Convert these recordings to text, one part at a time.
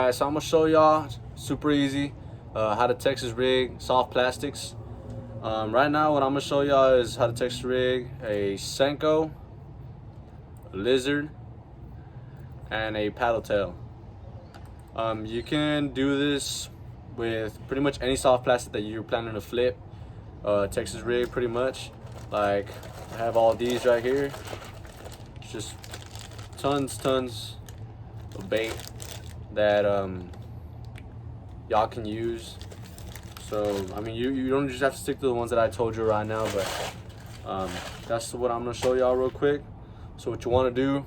Alright, so I'm gonna show y'all super easy how to Texas rig soft plastics. Right now what I'm gonna show y'all is how to Texas rig a senko, a lizard, and a paddle tail. You can do this with pretty much any soft plastic that you're planning to flip. Texas rig pretty much. Like I have all these right here. It's just tons of bait that y'all can use. So I mean you don't just have to stick to the ones that I told you right now, but that's what I'm gonna show y'all real quick. So what you want to do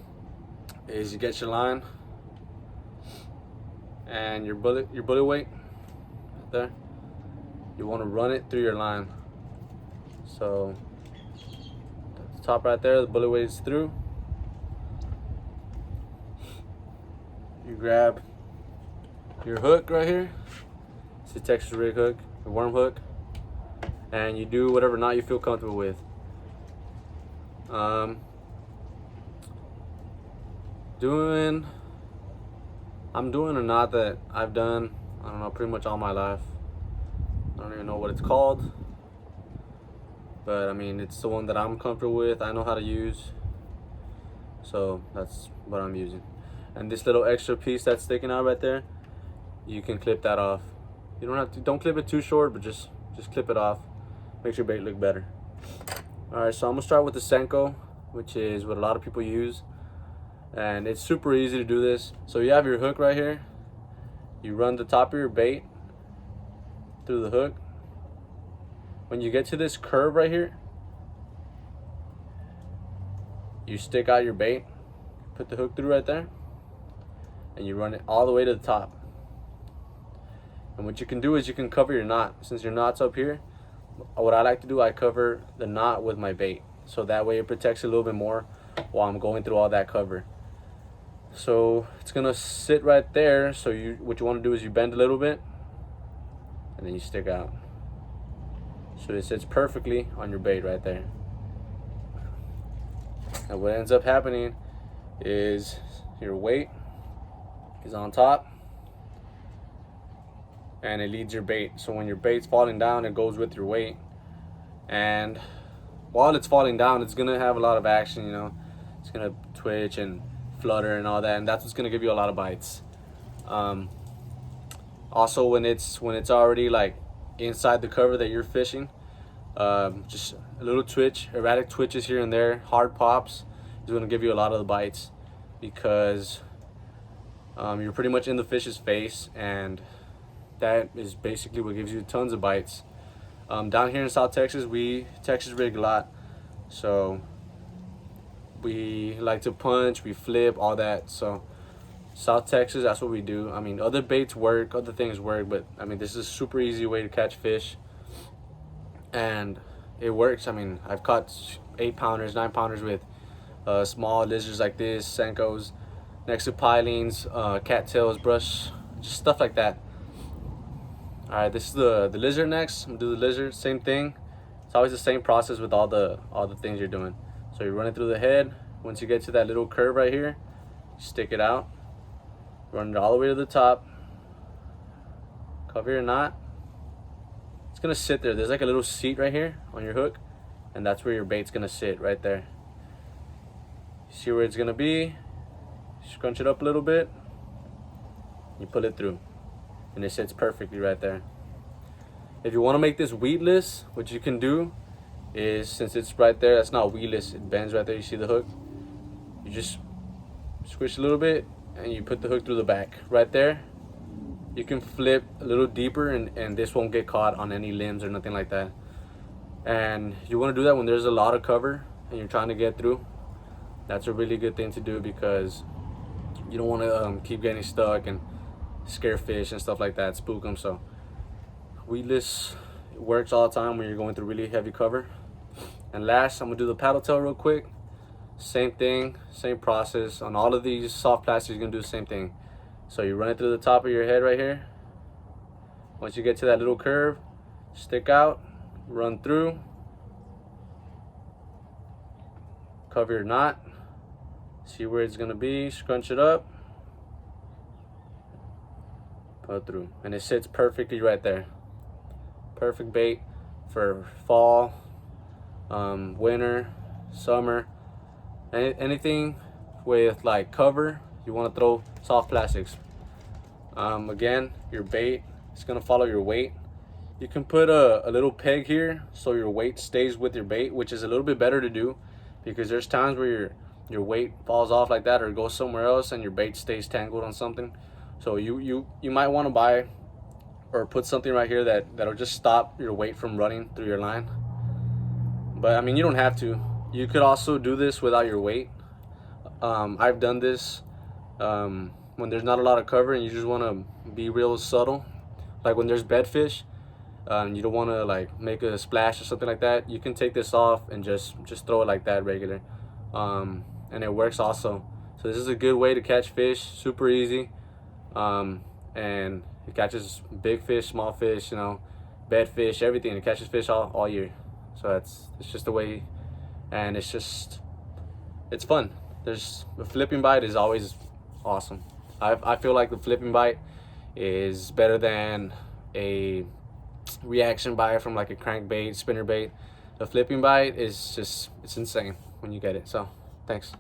is you get your line and your bullet weight right there. You want to run it through your line. So at the top right there, the bullet weight is through. You grab your hook right here. It's a Texas rig hook, a worm hook, and you do whatever knot you feel comfortable with. I'm doing a knot that I've done, I don't know, pretty much all my life. I don't even know what it's called, but I mean it's the one that I'm comfortable with, I know how to use, so that's what I'm using. And this little extra piece that's sticking out right there, you can clip that off. You don't have to, don't clip it too short, but just clip it off. Makes your bait look better. Alright, so I'm gonna start with the senko, which is what a lot of people use, and it's super easy to do this. So you have your hook right here, you run the top of your bait through the hook. When you get to this curve right here, you stick out your bait, put the hook through right there, and you run it all the way to the top. And what you can do is you can cover your knot. Since your knot's up here, what I like to do, I cover the knot with my bait, so that way it protects it a little bit more while I'm going through all that cover. So it's gonna sit right there. So what you want to do is you bend a little bit and then you stick out, so it sits perfectly on your bait right there. And what ends up happening is your weight is on top and it leads your bait. So when your bait's falling down, it goes with your weight, and while it's falling down, it's gonna have a lot of action, you know. It's gonna twitch and flutter and all that, and that's what's gonna give you a lot of bites. Also, when it's already like inside the cover that you're fishing, just a little twitch, erratic twitches here and there, hard pops is gonna give you a lot of the bites, because you're pretty much in the fish's face, and that is basically what gives you tons of bites. Down here in South Texas, we Texas rig a lot, so we like to punch, we flip, all that. So South Texas, that's what we do. I mean, other baits work, other things work, but I mean, this is a super easy way to catch fish, and it works. I mean, I've caught 8-pounders, 9-pounders with small lizards like this, senkos, next to pilings, cattails, brush, just stuff like that. Alright, this is the lizard next. I'm gonna do the lizard, same thing. It's always the same process with all the things you're doing. So you run it through the head. Once you get to that little curve right here, stick it out, run it all the way to the top, cover your knot. It's gonna sit there. There's like a little seat right here on your hook, and that's where your bait's gonna sit, right there. You see where it's gonna be? Scrunch it up a little bit, you pull it through, and it sits perfectly right there. If you want to make this weedless, what you can do is, since it's right there, that's not weedless, it bends right there, you see the hook, you just squish a little bit and you put the hook through the back right there. You can flip a little deeper, and this won't get caught on any limbs or nothing like that. And you want to do that when there's a lot of cover and you're trying to get through. That's a really good thing to do, because you don't want to keep getting stuck and scare fish and stuff like that, spook them. So weedless works all the time when you're going through really heavy cover. And last, I'm gonna do the paddle tail real quick. Same thing, same process on all of these soft plastics. You're gonna do the same thing. So you run it through the top of your head right here. Once you get to that little curve, stick out, run through, cover your knot, see where it's gonna be, scrunch it up, put through, and it sits perfectly right there. Perfect bait for fall, winter, summer, anything with like cover. You want to throw soft plastics. Again, your bait is gonna follow your weight. You can put a little peg here so your weight stays with your bait, which is a little bit better to do, because there's times where your weight falls off like that or goes somewhere else and your bait stays tangled on something. So you might want to buy or put something right here that'll just stop your weight from running through your line. But I mean, you don't have to. You could also do this without your weight. I've done this when there's not a lot of cover and you just want to be real subtle, like when there's bedfish. You don't want to like make a splash or something like that. You can take this off and just throw it like that regular, and it works also. So this is a good way to catch fish, super easy, and it catches big fish, small fish, you know, bed fish, everything. It catches fish all year. So it's just a way, and it's fun. There's the flipping bite is always awesome. I feel like the flipping bite is better than a reaction bite from like a crankbait, spinnerbait. The flipping bite is just, it's insane when you get it. So thanks.